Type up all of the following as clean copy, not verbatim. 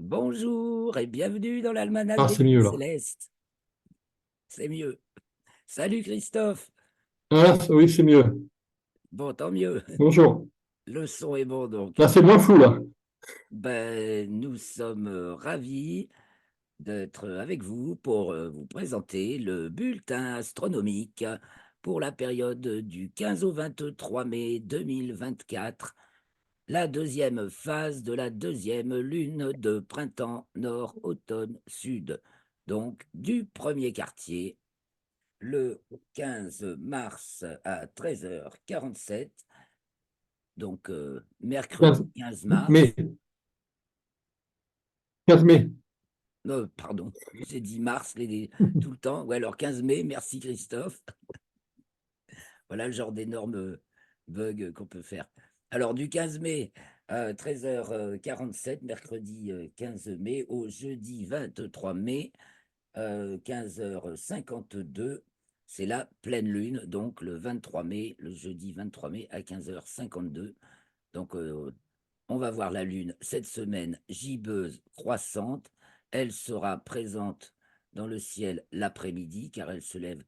Bonjour et bienvenue dans l'almanach Ah, des c'est lunes mieux là. célestes. C'est mieux. Salut Christophe. Ah, oui, c'est mieux. Bon, tant mieux. Bonjour. Le son est bon donc. Là, c'est moins flou là. Nous sommes ravis d'être avec vous pour vous présenter le bulletin astronomique pour la période du 15 au 23 mai 2024, la deuxième phase de la deuxième lune de printemps nord, automne, sud. Donc du premier quartier le 15 mars à 13h47, donc mercredi 15 15 mai. mars. 15 mai. Pardon, j'ai dit mars tout le temps. Ouais, alors 15 mai, merci Christophe. Voilà le genre d'énorme bug qu'on peut faire. Alors du 15 mai à 13h47, mercredi 15 mai, au jeudi 23 mai, 15h52, c'est la pleine lune, donc le 23 mai, le jeudi 23 mai à 15h52. Donc, on va voir la lune cette semaine gibbeuse croissante. Elle sera présente dans le ciel l'après-midi, car elle se lève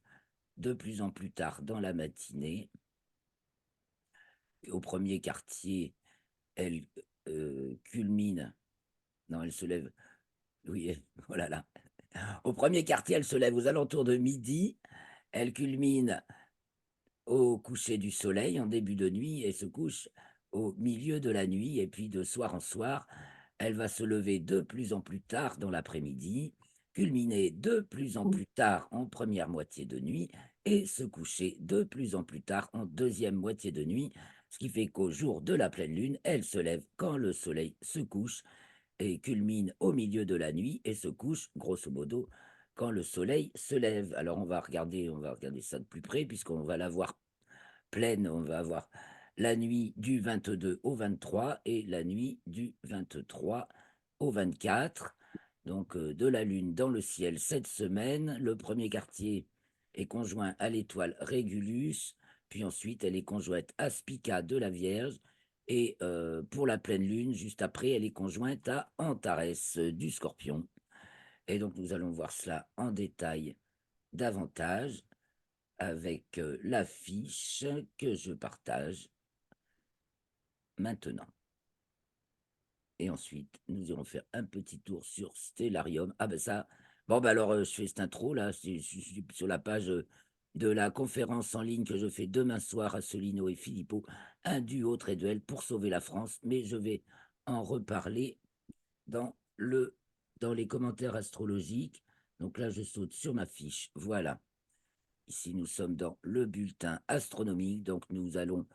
de plus en plus tard dans la matinée. Et au premier quartier, elle culmine. Non, elle se lève. Oui, voilà là. Au premier quartier, elle se lève aux alentours de midi. Elle culmine au coucher du soleil en début de nuit et se couche au milieu de la nuit. Et puis de soir en soir, elle va se lever de plus en plus tard dans l'après-midi, culminer de plus en plus tard en première moitié de nuit et se coucher de plus en plus tard en deuxième moitié de nuit. Ce qui fait qu'au jour de la pleine lune, elle se lève quand le soleil se couche et culmine au milieu de la nuit et se couche, grosso modo, quand le soleil se lève. Alors on va regarder ça de plus près, puisqu'on va la voir pleine, on va avoir la nuit du 22 au 23 et la nuit du 23 au 24. Donc de la Lune dans le ciel cette semaine. Le premier quartier est conjoint à l'étoile Régulus, puis ensuite elle est conjointe à Spica de la Vierge, et pour la pleine Lune, juste après, elle est conjointe à Antares du Scorpion. Et donc nous allons voir cela en détail davantage avec l'affiche que je partage maintenant. Et ensuite, nous irons faire un petit tour sur Stellarium. Ah ben ça, bon ben alors je fais cette intro là, je suis sur la page de la conférence en ligne que je fais demain soir à Solino et Filippo, un duo très duel pour sauver la France, mais je vais en reparler dans dans les commentaires astrologiques. Donc là, je saute sur ma fiche. Voilà. Ici, nous sommes dans le bulletin astronomique, donc nous allons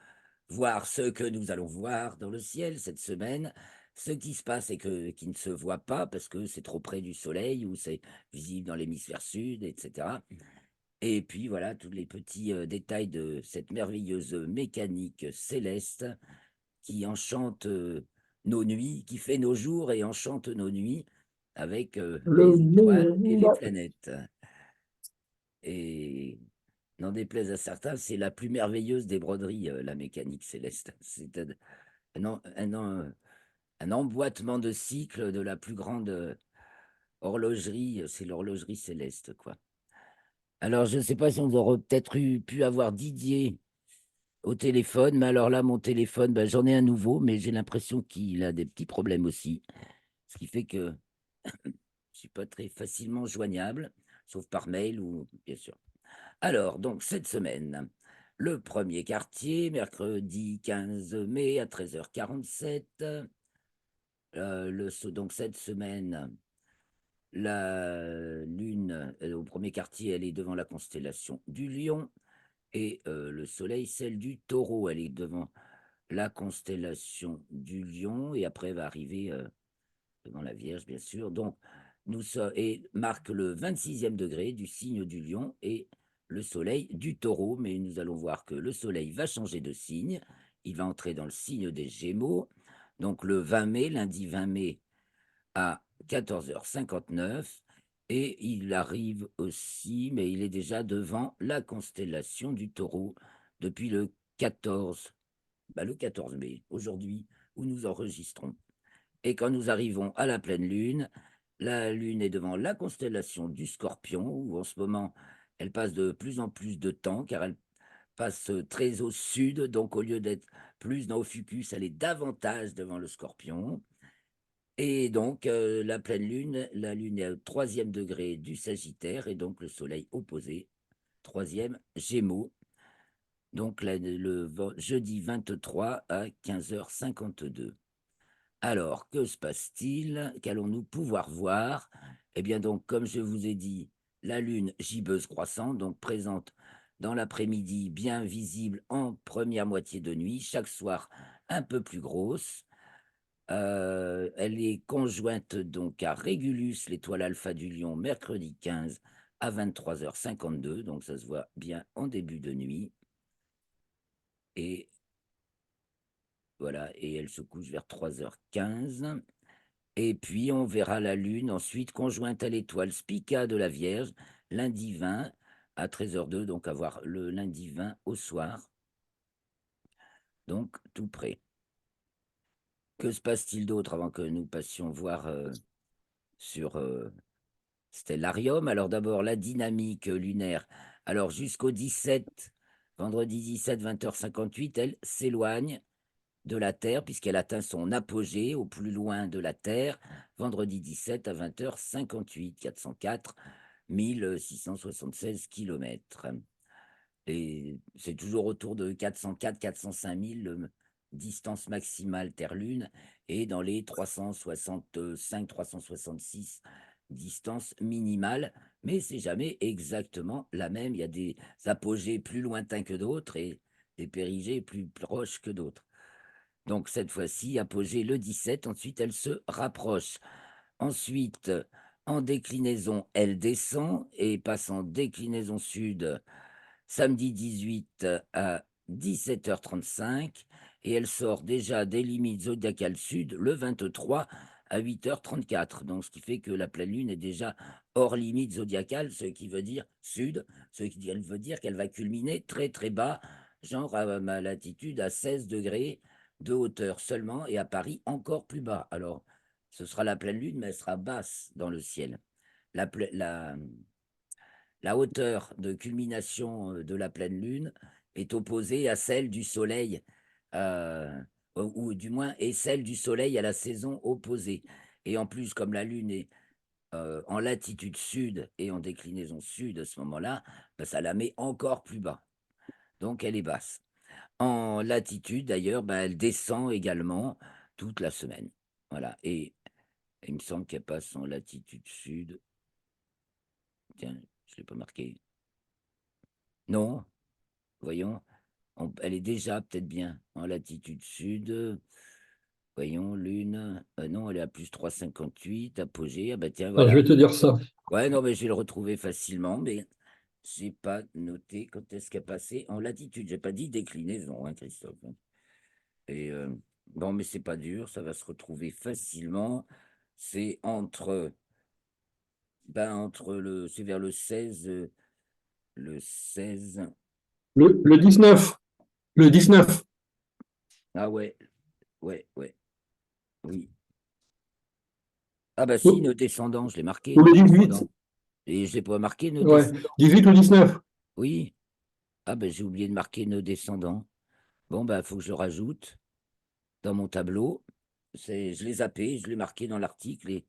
voir ce que nous allons voir dans le ciel cette semaine. Ce qui se passe et qui ne se voit pas parce que c'est trop près du soleil ou c'est visible dans l'hémisphère sud, etc. Et puis voilà, tous les petits détails de cette merveilleuse mécanique céleste qui enchante nos nuits, qui fait nos jours et enchante nos nuits avec Le les étoiles et les monde. planètes. Et n'en déplaise à certains, c'est la plus merveilleuse des broderies, la mécanique céleste. C'est un emboîtement de cycles de la plus grande horlogerie, c'est l'horlogerie céleste, quoi. Alors, je ne sais pas si on aurait peut-être pu avoir Didier au téléphone, mais alors là, mon téléphone, ben, j'en ai un nouveau, mais j'ai l'impression qu'il a des petits problèmes aussi, ce qui fait que je ne suis pas très facilement joignable, sauf par mail ou bien sûr. Alors, donc, cette semaine, le premier quartier, mercredi 15 mai à 13h47. Donc, cette semaine, la Lune, au premier quartier, elle est devant la constellation du Lion. Et le Soleil, celle du Taureau. Elle est devant la constellation du Lion. Et après, elle va arriver devant la Vierge, bien sûr. Donc, et marque le 26e degré du signe du Lion et le Soleil du Taureau. Mais nous allons voir que le Soleil va changer de signe. Il va entrer dans le signe des Gémeaux. Donc, le 20 mai, lundi 20 mai à 14h59. Et il arrive aussi, mais il est déjà devant la constellation du Taureau depuis le 14 mai, aujourd'hui, où nous enregistrons. Et quand nous arrivons à la pleine lune, la lune est devant la constellation du Scorpion, où en ce moment, elle passe de plus en plus de temps, car elle passe très au sud, donc au lieu d'être plus dans Ophiuchus, elle est davantage devant le Scorpion. Et donc, la lune est au 3e degré du Sagittaire, et donc le soleil opposé, 3e Gémeaux, donc jeudi 23 à 15h52. Alors, que se passe-t-il? Qu'allons-nous pouvoir voir? Eh bien, donc, comme je vous ai dit, la lune gibbeuse croissante, donc présente dans l'après-midi, bien visible en première moitié de nuit, chaque soir un peu plus grosse. Elle est conjointe donc à Régulus, l'étoile alpha du Lion, mercredi 15 à 23h52, donc ça se voit bien en début de nuit. Et voilà, et elle se couche vers 3h15. Et puis, on verra la Lune ensuite conjointe à l'étoile Spica de la Vierge, lundi 20 à 13h02, donc à voir le lundi 20 au soir, donc tout près. Que se passe-t-il d'autre avant que nous passions voir sur Stellarium? Alors d'abord, la dynamique lunaire. Alors jusqu'au 17, vendredi 17, 20h58, elle s'éloigne de la Terre, puisqu'elle atteint son apogée au plus loin de la Terre, vendredi 17 à 20h58, 404 1676 km. Et c'est toujours autour de 404-405 000 distance maximale Terre-Lune, et dans les 365-366 distances minimales, mais c'est jamais exactement la même. Il y a des apogées plus lointains que d'autres et des périgées plus proches que d'autres. Donc cette fois-ci, apogée le 17, ensuite elle se rapproche. Ensuite, en déclinaison, elle descend et passe en déclinaison sud samedi 18 à 17h35, et elle sort déjà des limites zodiacales sud le 23 à 8h34. Donc ce qui fait que la pleine lune est déjà hors limite zodiacale, ce qui veut dire sud, ce qui veut dire qu'elle va culminer très très bas, genre à ma latitude à 16 degrés de hauteur seulement, et à Paris encore plus bas. Alors, ce sera la pleine lune, mais elle sera basse dans le ciel. La hauteur de culmination de la pleine lune est opposée à celle du soleil, ou du moins est celle du soleil à la saison opposée. Et en plus, comme la lune est en latitude sud et en déclinaison sud à ce moment-là, ben, ça la met encore plus bas. Donc elle est basse. En latitude, d'ailleurs, ben, elle descend également toute la semaine. Voilà. Et il me semble qu'elle passe en latitude sud. Tiens, je ne l'ai pas marqué. Non, voyons. Elle est déjà peut-être bien en latitude sud. Voyons, lune. Non, elle est à plus 3,58, apogée. Ah bah tiens, Ah, je voilà. vais te dire ça. Ouais, non, mais je vais le retrouver facilement, mais j'ai pas noté quand est-ce qu'elle passait en latitude. J'ai pas dit déclinaison, hein, Christophe. Et bon, mais c'est pas dur, ça va se retrouver facilement. C'est c'est vers le 16, le 16. Le 19. Le 19. Ah ouais, ouais, ouais, oui. Ah bah si, Ou, nœud descendant, je l'ai marqué, ou nœud le 18. descendant. Et je l'ai pas marqué, nœud Ouais. descendant. 18 ou 19. Oui. Ah ben j'ai oublié de marquer nœud descendant. Bon, bah, il faut que je rajoute dans mon tableau. Je l'ai zappé, je l'ai marqué dans l'article.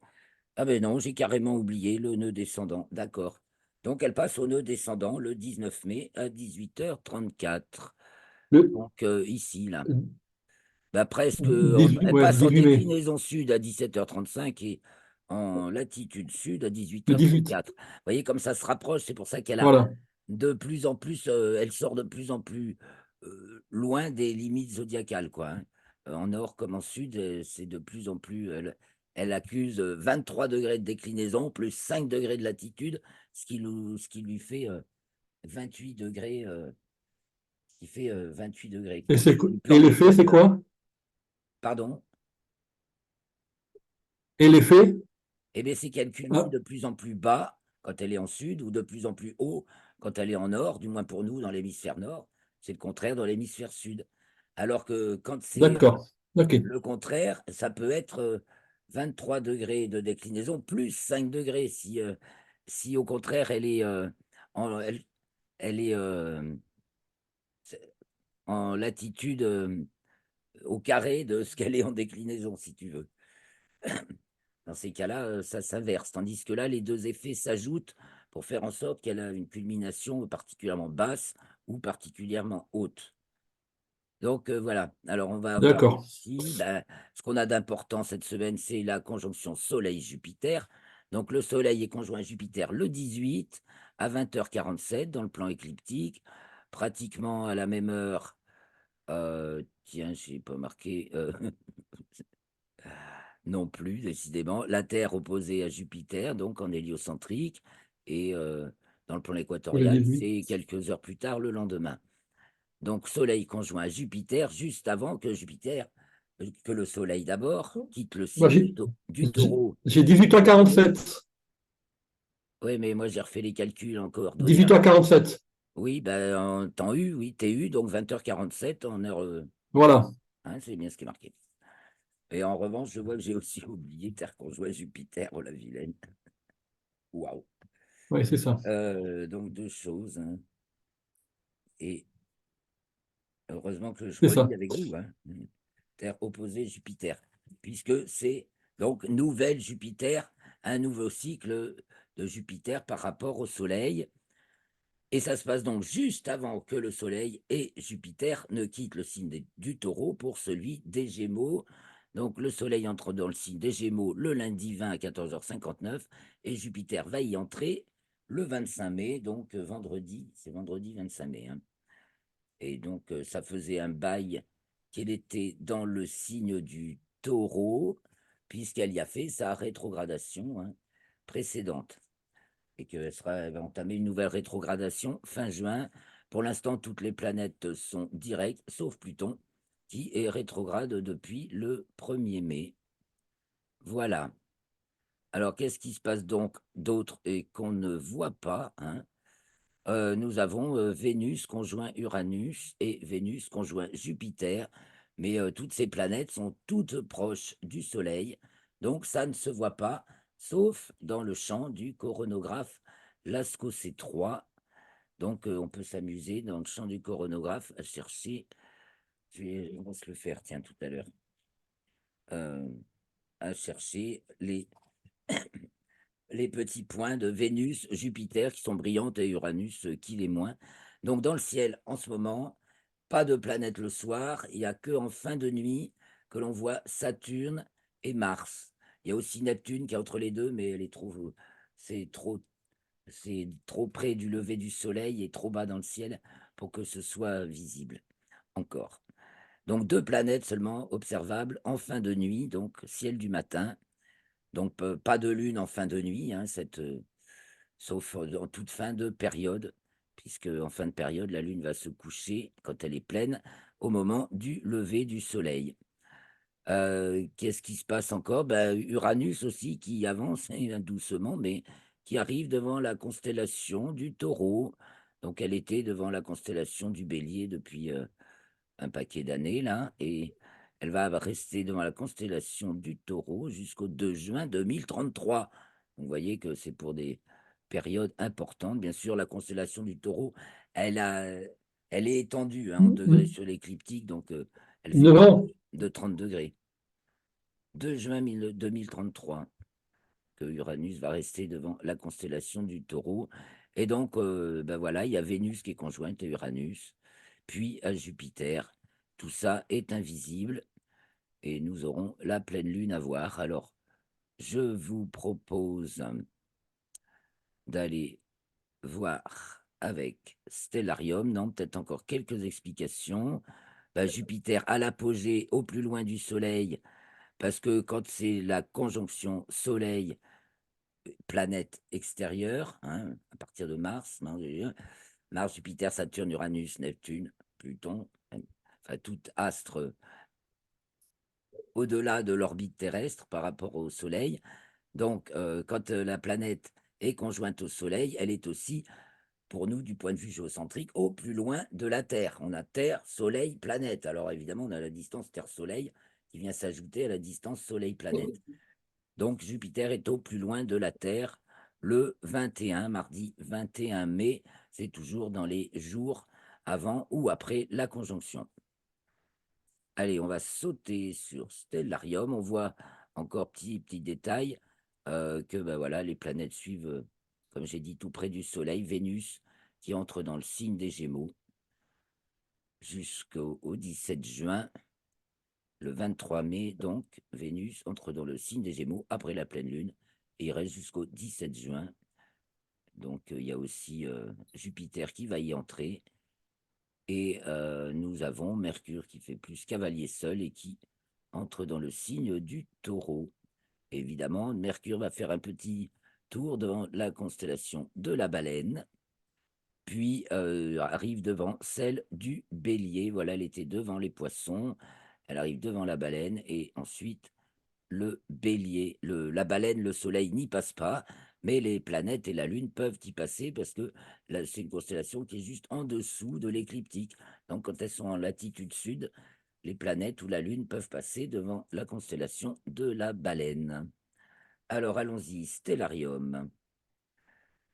Ah ben non, j'ai carrément oublié le nœud descendant. D'accord. Donc elle passe au nœud descendant le 19 mai à 18h34. Le Donc ici, là. Bah, presque, 18, elle ouais, passe en 18 mai. déclinaison sud à 17h35 et en latitude sud à Le 18. 18h34. Vous voyez comme ça se rapproche, c'est pour ça qu'elle a Voilà. de plus en plus, elle sort de plus en plus loin des limites zodiacales, quoi, hein. En nord comme en sud, c'est de plus en plus, elle accuse 23 degrés de déclinaison, plus 5 degrés de latitude, ce qui lui fait 28 degrés, ce qui fait 28 degrés. Et, Une et planque l'effet, c'est d'équateur. quoi? Pardon? Et l'effet? Eh bien, c'est qu'elle culmine Ah, de plus en plus bas quand elle est en sud ou de plus en plus haut quand elle est en nord, du moins pour nous dans l'hémisphère nord. C'est le contraire dans l'hémisphère sud. Alors que quand c'est d'accord. OK. le contraire, ça peut être 23 degrés de déclinaison, plus 5 degrés si au contraire elle est, elle est en latitude au carré de ce qu'elle est en déclinaison, si tu veux. Dans ces cas-là, ça s'inverse, tandis que là, les deux effets s'ajoutent pour faire en sorte qu'elle a une culmination particulièrement basse ou particulièrement haute. Donc voilà, alors on va voir D'accord. ici, ce qu'on a d'important cette semaine, c'est la conjonction Soleil-Jupiter. Donc le Soleil est conjoint à Jupiter le 18 à 20h47 dans le plan écliptique, pratiquement à la même heure. Tiens, je n'ai pas marqué non plus, décidément. La Terre opposée à Jupiter, donc en héliocentrique, et dans le plan Pour les équatorial, 18. c'est quelques heures plus tard, le lendemain. Donc Soleil conjoint à Jupiter juste avant que Jupiter, que le Soleil d'abord, quitte le Moi, signe du Taureau. j'ai 18h47. Oui, mais moi j'ai refait les calculs en coordonnées. 18h47. Oui, ben, en temps U, oui, TU, donc 20h47 en heure. Voilà. Hein, c'est bien ce qui est marqué. Et en revanche, je vois que j'ai aussi oublié Terre conjoint à Jupiter, oh la vilaine. Waouh. Oui, c'est ça. Donc deux choses, hein. Et heureusement que je C'est ça. relis avec vous, hein. Terre opposée Jupiter, puisque c'est donc nouvelle Jupiter, un nouveau cycle de Jupiter par rapport au Soleil. Et ça se passe donc juste avant que le Soleil et Jupiter ne quittent le signe du Taureau pour celui des Gémeaux. Donc le Soleil entre dans le signe des Gémeaux le lundi 20 à 14h59 et Jupiter va y entrer le 25 mai, donc vendredi, c'est vendredi 25 mai, hein. Et donc ça faisait un bail qu'elle était dans le signe du Taureau, puisqu'elle y a fait sa rétrogradation, hein, précédente et elle va entamer une nouvelle rétrogradation fin juin. Pour l'instant, toutes les planètes sont directes, sauf Pluton, qui est rétrograde depuis le 1er mai. Voilà. Alors, qu'est-ce qui se passe donc d'autre et qu'on ne voit pas, hein? Nous avons Vénus conjoint Uranus et Vénus conjoint Jupiter, mais toutes ces planètes sont toutes proches du Soleil, donc ça ne se voit pas, sauf dans le champ du coronographe Lascaux C3. Donc on peut s'amuser dans le champ du coronographe à chercher, on va se le faire, tiens, tout à l'heure, euh, à chercher les petits points de Vénus, Jupiter qui sont brillantes et Uranus qui l'est moins. Donc dans le ciel, en ce moment, pas de planète le soir, il n'y a qu'en fin de nuit que l'on voit Saturne et Mars. Il y a aussi Neptune qui est entre les deux, mais c'est trop près du lever du soleil et trop bas dans le ciel pour que ce soit visible encore. Donc deux planètes seulement observables en fin de nuit, donc ciel du matin. Donc, pas de lune en fin de nuit, hein, sauf en toute fin de période, puisque en fin de période, la lune va se coucher quand elle est pleine au moment du lever du soleil. Qu'est-ce qui se passe encore? Uranus aussi qui avance hein, doucement, mais qui arrive devant la constellation du Taureau. Donc, elle était devant la constellation du Bélier depuis un paquet d'années là, et elle va rester devant la constellation du Taureau jusqu'au 2 juin 2033. Vous voyez que c'est pour des périodes importantes. Bien sûr, la constellation du Taureau, elle a, elle est étendue hein, en degrés sur l'écliptique, donc elle fait 9 plus ans. de 30 degrés. 2 juin 2033, que Uranus va rester devant la constellation du Taureau. Et donc, voilà, il y a Vénus qui est conjointe à Uranus, puis à Jupiter. Tout ça est invisible et nous aurons la pleine lune à voir. Alors, je vous propose d'aller voir avec Stellarium. Non, peut-être encore quelques explications. Jupiter à l'apogée, au plus loin du Soleil, parce que quand c'est la conjonction Soleil planètes extérieures, hein, à partir de Mars, Mars, Jupiter, Saturne, Uranus, Neptune, Pluton, enfin tout astre au-delà de l'orbite terrestre par rapport au Soleil. Donc, quand la planète est conjointe au Soleil, elle est aussi, pour nous, du point de vue géocentrique, au plus loin de la Terre. On a Terre, Soleil, planète. Alors, évidemment, on a la distance Terre-Soleil qui vient s'ajouter à la distance Soleil-planète. Donc Jupiter est au plus loin de la Terre le 21, mardi 21 mai. C'est toujours dans les jours avant ou après la conjonction. Allez, on va sauter sur Stellarium. On voit encore petit détail que ben voilà, les planètes suivent, comme j'ai dit, tout près du Soleil. Vénus qui entre dans le signe des Gémeaux jusqu'au 17 juin. Le 23 mai, donc, Vénus entre dans le signe des Gémeaux après la pleine lune et il reste jusqu'au 17 juin. Donc, il y a aussi Jupiter qui va y entrer. Et nous avons Mercure qui fait plus cavalier seul et qui entre dans le signe du Taureau. Évidemment, Mercure va faire un petit tour devant la constellation de la Baleine, puis arrive devant celle du Bélier. Voilà, elle était devant les Poissons, elle arrive devant la Baleine et ensuite le Bélier. La Baleine, le Soleil n'y passe pas, mais les planètes et la Lune peuvent y passer parce que c'est une constellation qui est juste en dessous de l'écliptique. Donc, quand elles sont en latitude sud, les planètes ou la Lune peuvent passer devant la constellation de la Baleine. Alors, allons-y, Stellarium.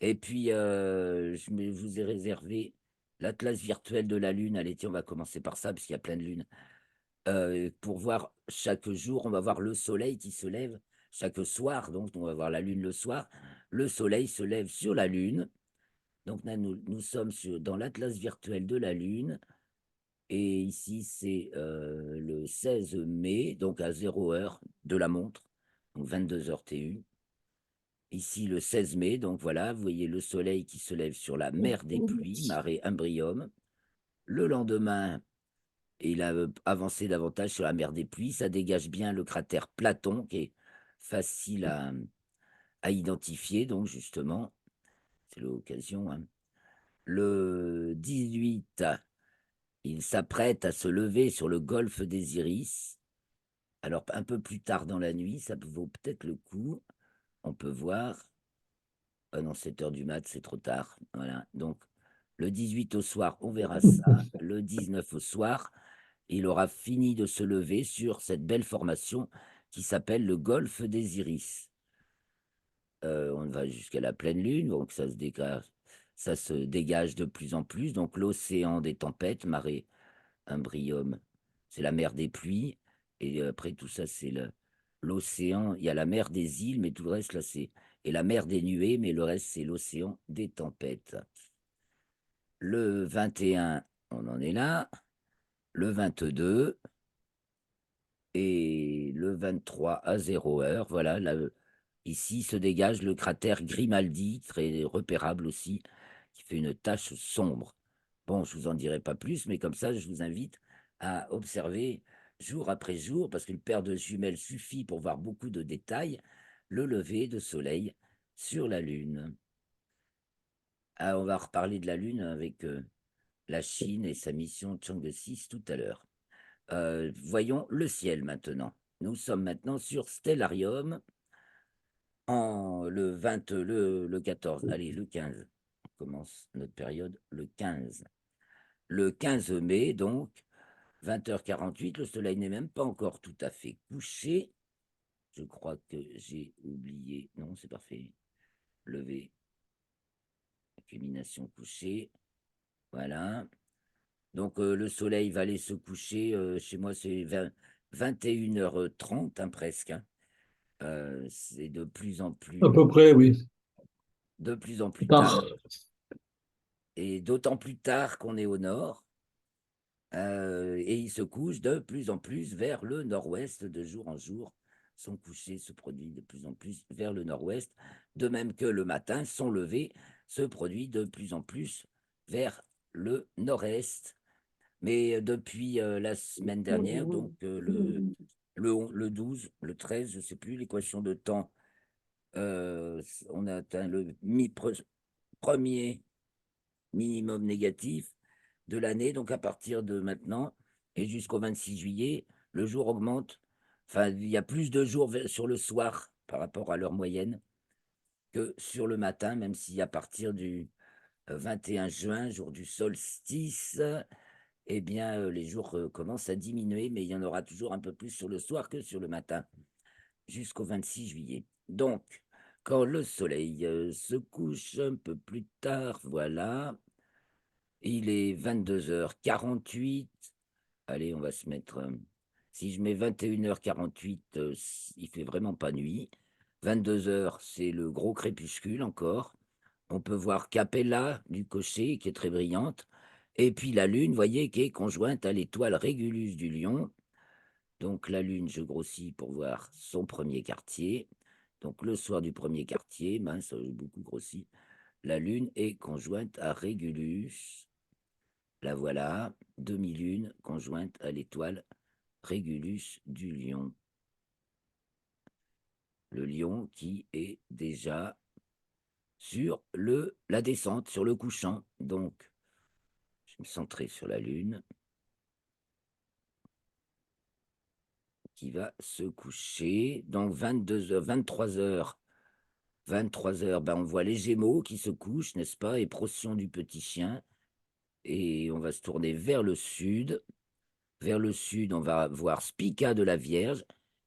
Et puis, vous ai réservé l'atlas virtuel de la Lune. Allez, tiens, on va commencer par ça, parce qu'il y a plein de lunes. Pour voir chaque jour, on va voir le soleil qui se lève chaque soir. Donc, on va voir la Lune le soir. Le soleil se lève sur la Lune. Donc, là, nous sommes dans l'atlas virtuel de la Lune. Et ici, c'est le 16 mai, donc à 0 heure de la montre, donc 22 heures TU. Ici, le 16 mai, donc voilà, vous voyez le soleil qui se lève sur la mer des pluies, marée Imbrium. Le lendemain, il a avancé davantage sur la mer des pluies. Ça dégage bien le cratère Platon, qui est facile à identifier, donc justement, c'est l'occasion. Hein. Le 18, il s'apprête à se lever sur le golfe des Iris. Alors, un peu plus tard dans la nuit, ça vaut peut-être le coup. On peut voir. Ah non, 7 heures du mat, c'est trop tard. Voilà. Donc, le 18 au soir, on verra ça. Le 19 au soir, il aura fini de se lever sur cette belle formation qui s'appelle le golfe des Iris. On va jusqu'à la pleine lune, donc ça se dégage de plus en plus. Donc, l'océan des tempêtes, marée Imbrium, c'est la mer des pluies. Et après, tout ça, c'est l'océan. Il y a la mer des îles, mais tout le reste, là, c'est. Et la mer des nuées, mais le reste, c'est l'océan des tempêtes. Le 21, on en est là. Le 22 et le 23 à 0 heure. Voilà, là, ici se dégage le cratère Grimaldi, très repérable aussi, qui fait une tache sombre. Bon, je vous en dirai pas plus, mais comme ça, je vous invite à observer jour après jour, parce qu'une paire de jumelles suffit pour voir beaucoup de détails, le lever de soleil sur la Lune. Ah, on va reparler de la Lune avec la Chine et sa mission Chang'e 6 tout à l'heure. Voyons le ciel maintenant. Nous sommes maintenant sur Stellarium le 20, le 14, allez, le 15. On commence notre période le 15. Le 15 mai, donc, 20h48, le soleil n'est même pas encore tout à fait couché. Je crois que j'ai oublié. Non, c'est parfait. Lever, culmination couchée. Voilà. Donc, le soleil va aller se coucher. Chez moi, c'est 21h30, hein, presque. Hein. C'est À peu près, oui. de plus en plus Tard. tard. Et d'autant plus tard qu'on est au nord. Et il se couche de plus en plus vers le nord-ouest de jour en jour. Son coucher se produit de plus en plus vers le nord-ouest, de même que le matin, son lever se produit de plus en plus vers le nord-est. Mais depuis la semaine dernière, donc le 12, le 13, je ne sais plus, l'équation de temps, on a atteint le premier minimum négatif de l'année. Donc à partir de maintenant et jusqu'au 26 juillet, le jour augmente. Enfin, il y a plus de jours sur le soir par rapport à l'heure moyenne que sur le matin, même si à partir du 21 juin, jour du solstice, eh bien, les jours commencent à diminuer, mais il y en aura toujours un peu plus sur le soir que sur le matin. jusqu'au 26 juillet. Donc, quand le soleil se couche un peu plus tard, voilà, il est 22h48. Allez, on va se mettre. Si je mets 21h48, il fait vraiment pas nuit. 22h, c'est le gros crépuscule encore. On peut voir Capella du cocher, qui est très brillante. Et puis la lune, voyez, qui est conjointe à l'étoile Régulus du Lion. Donc la lune, je grossis pour voir son premier quartier. Donc le soir du premier quartier, mince, j'ai beaucoup grossi. La lune est conjointe à Régulus. La voilà, demi-lune conjointe à l'étoile Régulus du Lion. Le lion qui est déjà sur la descente, sur le couchant. Donc, je vais me centrer sur la lune qui va se coucher. Donc 22h, 23h, 23h, ben on voit les Gémeaux qui se couchent, n'est-ce pas? Et Procyon du petit chien. Et on va se tourner vers le sud. Vers le sud, on va voir Spica de la Vierge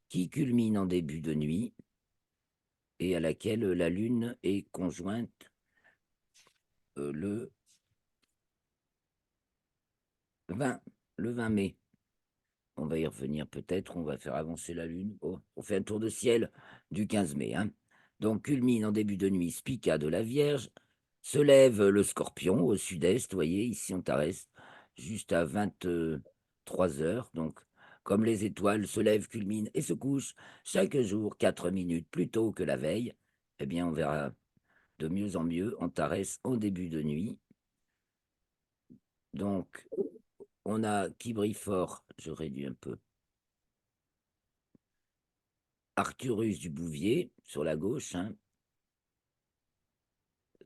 qui culmine en début de nuit et à laquelle la lune est conjointe le 20, le 20 mai. On va y revenir peut-être, on va faire avancer la lune. Oh, on fait un tour de ciel du 15 mai. Hein. Donc culmine en début de nuit Spica de la Vierge, se lève le Scorpion au sud-est, vous voyez, ici on t'arrête juste à 23 heures. Donc comme les étoiles se lèvent, culminent et se couchent chaque jour 4 minutes plus tôt que la veille, eh bien on verra de mieux en mieux Antares en début de nuit. Donc on a qui brille fort, je réduis un peu. Arcturus du Bouvier sur la gauche, hein,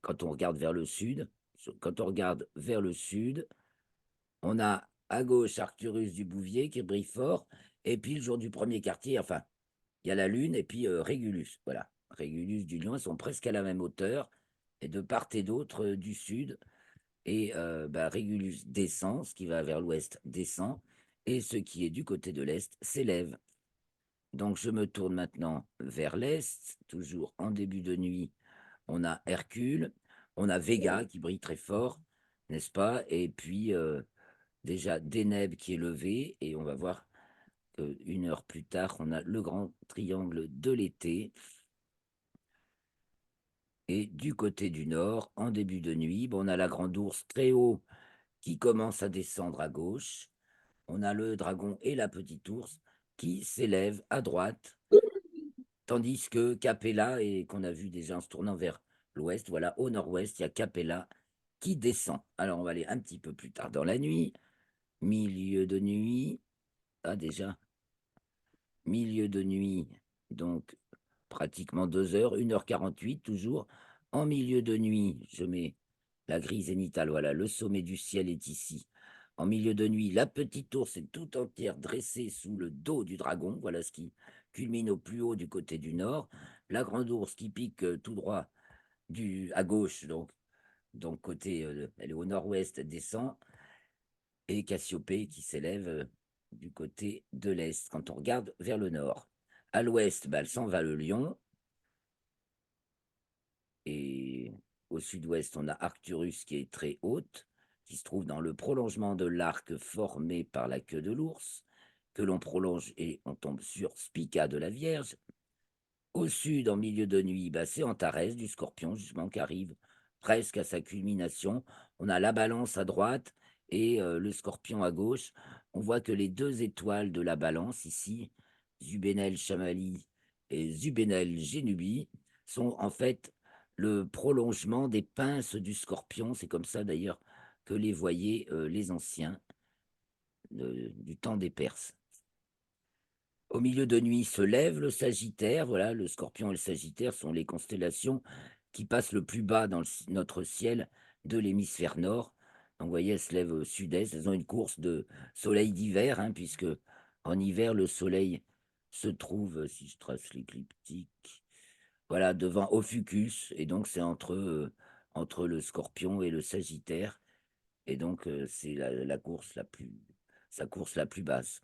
quand on regarde vers le sud. Quand on regarde vers le sud, on a à gauche Arcturus du Bouvier qui brille fort, et puis le jour du premier quartier, enfin, il y a la Lune et puis Régulus. Voilà, Régulus du Lion, ils sont presque à la même hauteur, et de part et d'autre du sud. Et Régulus descend, ce qui va vers l'ouest descend, et ce qui est du côté de l'est s'élève. Donc je me tourne maintenant vers l'est, toujours en début de nuit. On a Hercule, on a Vega qui brille très fort, n'est-ce pas? Et puis déjà Deneb qui est levé, et on va voir qu'une heure plus tard, on a le grand triangle de l'été. Et du côté du nord, en début de nuit, on a la grande ours très haut qui commence à descendre à gauche. On a le dragon et la petite ours qui s'élèvent à droite, tandis que Capella, et qu'on a vu déjà en se tournant vers l'ouest, voilà, au nord-ouest, il y a Capella qui descend. Alors on va aller un petit peu plus tard dans la nuit, milieu de nuit, ah déjà, milieu de nuit, donc pratiquement 2 heures, 1h48 toujours. En milieu de nuit, je mets la grille zénithale, voilà, le sommet du ciel est ici. En milieu de nuit, la petite ours est tout entière dressée sous le dos du dragon, voilà ce qui culmine au plus haut du côté du nord. La grande ours qui pique tout droit à gauche, donc côté, elle est au nord-ouest, descend, et Cassiopée qui s'élève du côté de l'est quand on regarde vers le nord. À l'ouest, elle s'en va le lion, et au sud-ouest, on a Arcturus qui est très haute, qui se trouve dans le prolongement de l'arc formé par la queue de l'ours, que l'on prolonge et on tombe sur Spica de la Vierge. Au sud, en milieu de nuit, c'est Antares du Scorpion, justement, qui arrive presque à sa culmination. On a la Balance à droite et le Scorpion à gauche. On voit que les deux étoiles de la Balance, ici, Zubenel Chamali et Zubenel Genubi, sont en fait le prolongement des pinces du Scorpion. C'est comme ça, d'ailleurs, que les voyaient les anciens du temps des Perses. Au milieu de nuit se lève le Sagittaire. Voilà, le Scorpion et le Sagittaire sont les constellations qui passent le plus bas dans notre ciel de l'hémisphère nord. Donc, vous voyez, elles se lèvent au sud-est. Elles ont une course de soleil d'hiver, hein, puisque en hiver, le soleil se trouve, si je trace l'écliptique, voilà, devant Ophiuchus. Et donc, c'est entre le Scorpion et le Sagittaire. Et donc, c'est sa course la plus basse.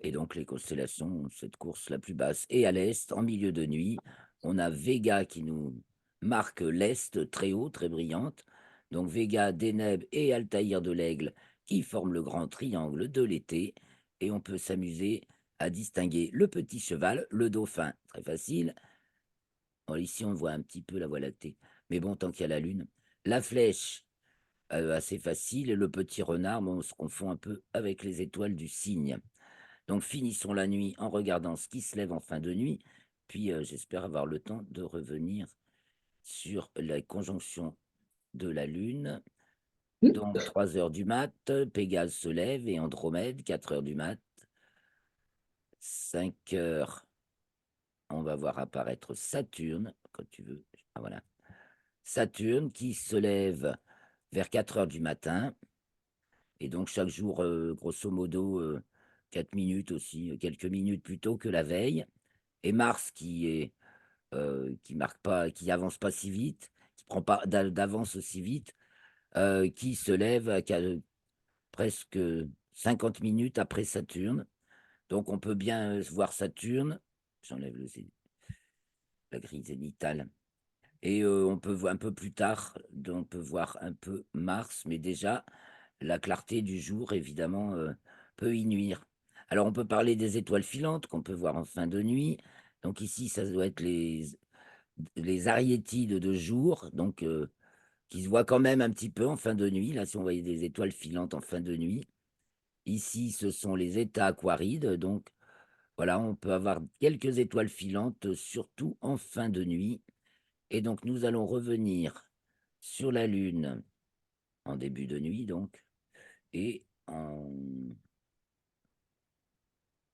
Et donc, les constellations ont cette course la plus basse. Et à l'est, en milieu de nuit, on a Vega qui nous marque l'est très haut, très brillante. Donc, Vega, Deneb et Altaïr de l'Aigle qui forment le grand triangle de l'été. Et on peut s'amuser à distinguer le petit cheval, le dauphin, très facile. Bon, ici, on voit un petit peu la Voie lactée. Mais bon, tant qu'il y a la lune. La flèche, assez facile. Et le petit renard, bon, on se confond un peu avec les étoiles du cygne. Donc finissons la nuit en regardant ce qui se lève en fin de nuit, puis j'espère avoir le temps de revenir sur la conjonction de la Lune. Donc 3 heures du mat, Pégase se lève et Andromède, 4 heures du mat. 5 heures, on va voir apparaître Saturne, quand tu veux. Ah, voilà. Saturne qui se lève vers 4 heures du matin. Et donc chaque jour, grosso modo, 4 minutes aussi, quelques minutes plus tôt que la veille. Et Mars qui marque pas, qui avance pas si vite, qui prend pas d'avance aussi vite, qui se lève presque 50 minutes après Saturne. Donc on peut bien voir Saturne. J'enlève la grille zénitale. Et on peut voir un peu plus tard, on peut voir un peu Mars, mais déjà, la clarté du jour, évidemment, peut y nuire. Alors, on peut parler des étoiles filantes qu'on peut voir en fin de nuit. Donc ici, ça doit être les ariétides de jour, donc qui se voient quand même un petit peu en fin de nuit. Là, si on voyait des étoiles filantes en fin de nuit. Ici, ce sont les états aquarides. Donc, voilà, on peut avoir quelques étoiles filantes, surtout en fin de nuit. Et donc, nous allons revenir sur la Lune en début de nuit, donc, et en...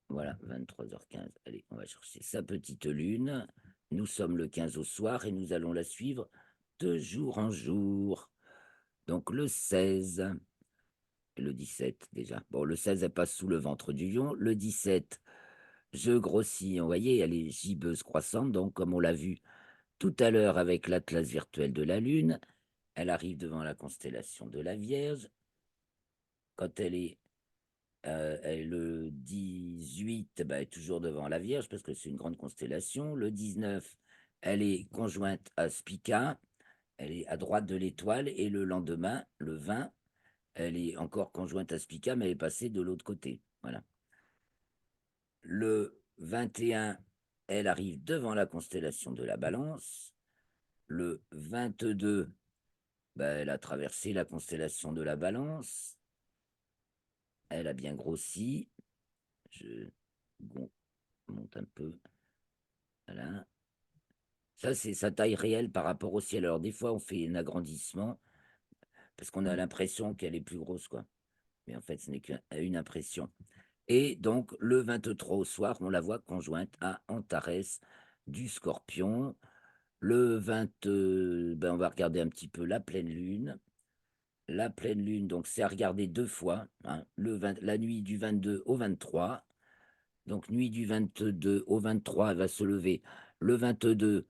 Voilà, 23h15. Allez, on va chercher sa petite Lune. Nous sommes le 15 au soir et nous allons la suivre de jour en jour. Donc, le 16, le 17 déjà. Bon, le 16, elle passe sous le ventre du lion. Le 17, je grossis. Vous voyez, elle est gibbeuse croissante. Donc, comme on l'a vu tout à l'heure avec l'atlas virtuel de la Lune, elle arrive devant la constellation de la Vierge. Quand le 18, bah, elle est toujours devant la Vierge parce que c'est une grande constellation. Le 19, elle est conjointe à Spica, elle est à droite de l'étoile. Et le lendemain, le 20, elle est encore conjointe à Spica, mais elle est passée de l'autre côté. Voilà. Le 21, elle arrive devant la constellation de la Balance. Le 22, bah, elle a traversé la constellation de la Balance. Elle a bien grossi. Je monte un peu. Voilà. Ça, c'est sa taille réelle par rapport au ciel. Alors, des fois, on fait un agrandissement parce qu'on a l'impression qu'elle est plus grosse, quoi. Mais en fait, ce n'est qu'une impression. Et donc, le 23 au soir, on la voit conjointe à Antares du Scorpion. Le 20, ben, on va regarder un petit peu la pleine lune. La pleine lune, donc, c'est à regarder 2 fois, hein, la nuit du 22 au 23. Donc, nuit du 22 au 23, elle va se lever le 22,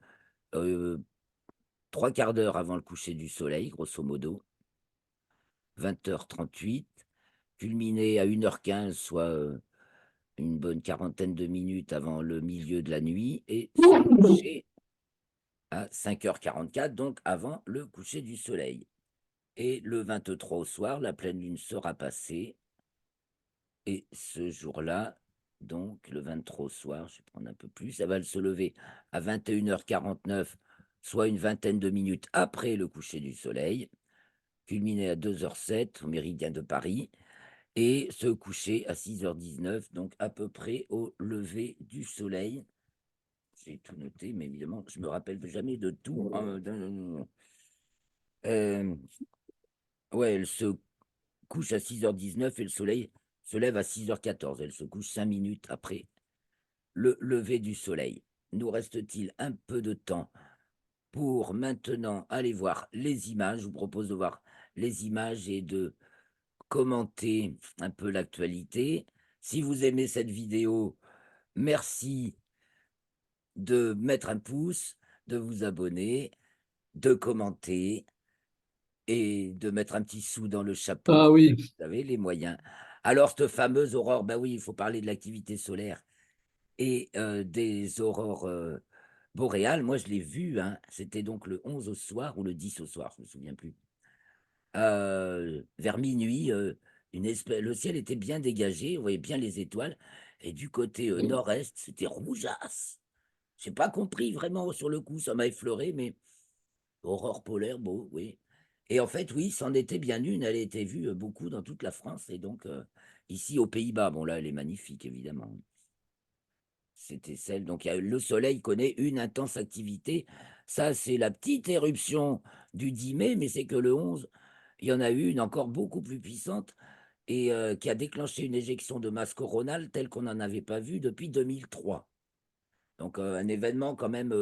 3/4 d'heure avant le coucher du soleil, grosso modo, 20h38, culminé à 1h15, soit une bonne quarantaine de minutes avant le milieu de la nuit, et se coucher à 5h44, donc avant le coucher du soleil. Et le 23 au soir, la pleine lune sera passée, et ce jour-là, donc le 23 au soir, je vais prendre un peu plus, elle va se lever à 21h49, soit une vingtaine de minutes après le coucher du soleil, culminer à 2h07 au méridien de Paris, et se coucher à 6h19, donc à peu près au lever du soleil. J'ai tout noté, mais évidemment, je me rappelle jamais de tout. Ouais, elle se couche à 6h19 et le soleil se lève à 6h14. Elle se couche 5 minutes après le lever du soleil. Nous reste-t-il un peu de temps pour maintenant aller voir les images? Je vous propose de voir les images et de commenter un peu l'actualité. Si vous aimez cette vidéo, merci de mettre un pouce, de vous abonner, de commenter et de mettre un petit sou dans le chapeau. Ah oui. Vous avez les moyens. Alors, cette fameuse aurore, ben oui, il faut parler de l'activité solaire et des aurores boréales. Moi, je l'ai vue, hein, c'était donc le 11 au soir ou le 10 au soir, je me souviens plus. Vers minuit, le ciel était bien dégagé, on voyait bien les étoiles et du côté, nord-est, c'était rougeasse. J'ai pas compris vraiment sur le coup, ça m'a effleuré, mais aurore polaire, beau, oui. Et en fait, oui, c'en était bien une, elle a été vue, beaucoup dans toute la France et donc ici aux Pays-Bas. Bon là, elle est magnifique évidemment. C'était celle donc il y a le soleil connaît une intense activité. Ça, c'est la petite éruption du 10 mai, mais c'est que le 11, il y en a eu une encore beaucoup plus puissante et qui a déclenché une éjection de masse coronale telle qu'on n'en avait pas vu depuis 2003. Donc un événement quand même,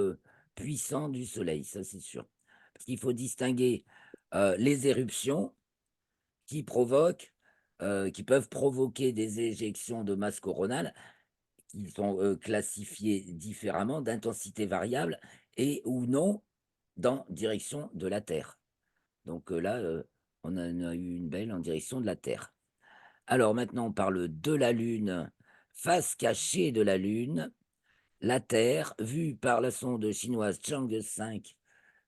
puissant du soleil, ça c'est sûr. Parce qu'il faut distinguer, les éruptions qui provoquent, qui peuvent provoquer des éjections de masse coronale qui sont, classifiées différemment, d'intensité variable et ou non dans direction de la Terre. Donc, là, on en a eu une belle en direction de la Terre. Alors maintenant, on parle de la Lune, face cachée de la Lune, la Terre vue par la sonde chinoise Chang'e 5,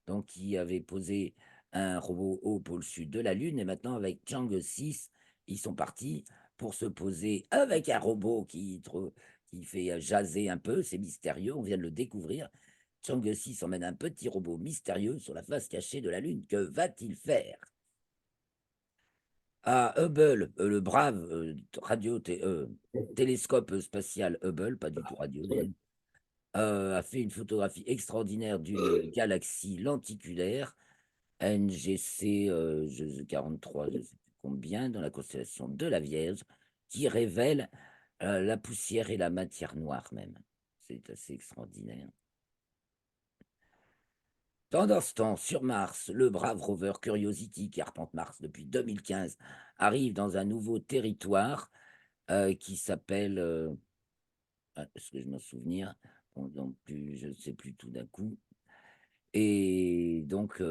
donc qui avait posé un robot au pôle sud de la Lune et maintenant avec Chang'e 6, ils sont partis pour se poser avec un robot qui fait, jaser un peu, c'est mystérieux, on vient de le découvrir. Chang'e 6 emmène un petit robot mystérieux sur la face cachée de la Lune. Que va-t-il faire? Ah, Hubble, le brave, télescope spatial Hubble, pas du tout radio d'ailleurs, a fait une photographie extraordinaire d'une galaxie lenticulaire, NGC 43, je ne sais plus combien, dans la constellation de la Vierge, qui révèle la poussière et la matière noire même. C'est assez extraordinaire. Pendant ce temps, sur Mars, le brave rover Curiosity, qui arpente Mars depuis 2015, arrive dans un nouveau territoire qui s'appelle, est-ce que je m'en souviens? Bon, donc, je ne sais plus tout d'un coup. Et donc,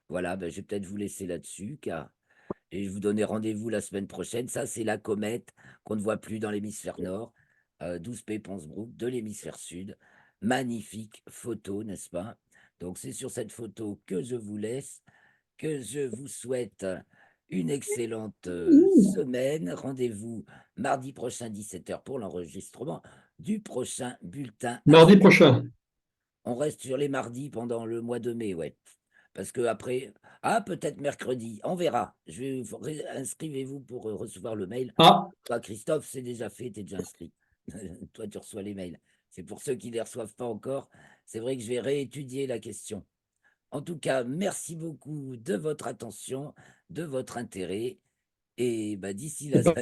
voilà, ben, je vais peut-être vous laisser là-dessus, car et je vous donner rendez-vous la semaine prochaine. Ça, c'est la comète qu'on ne voit plus dans l'hémisphère nord, 12P Ponsbrook de l'hémisphère sud. Magnifique photo, n'est-ce pas? Donc, c'est sur cette photo que je vous laisse, que je vous souhaite une excellente semaine. Rendez-vous mardi prochain, 17h, pour l'enregistrement du prochain bulletin Mardi astro. prochain. On reste sur les mardis pendant le mois de mai, ouais. Parce que après, ah, peut-être mercredi, on verra. Inscrivez-vous pour recevoir le mail. Ah, Toi, Christophe, c'est déjà fait, tu es déjà inscrit. Toi, tu reçois les mails. C'est pour ceux qui ne les reçoivent pas encore. C'est vrai que je vais réétudier la question. En tout cas, merci beaucoup de votre attention, de votre intérêt. Et bah, d'ici la c'est pas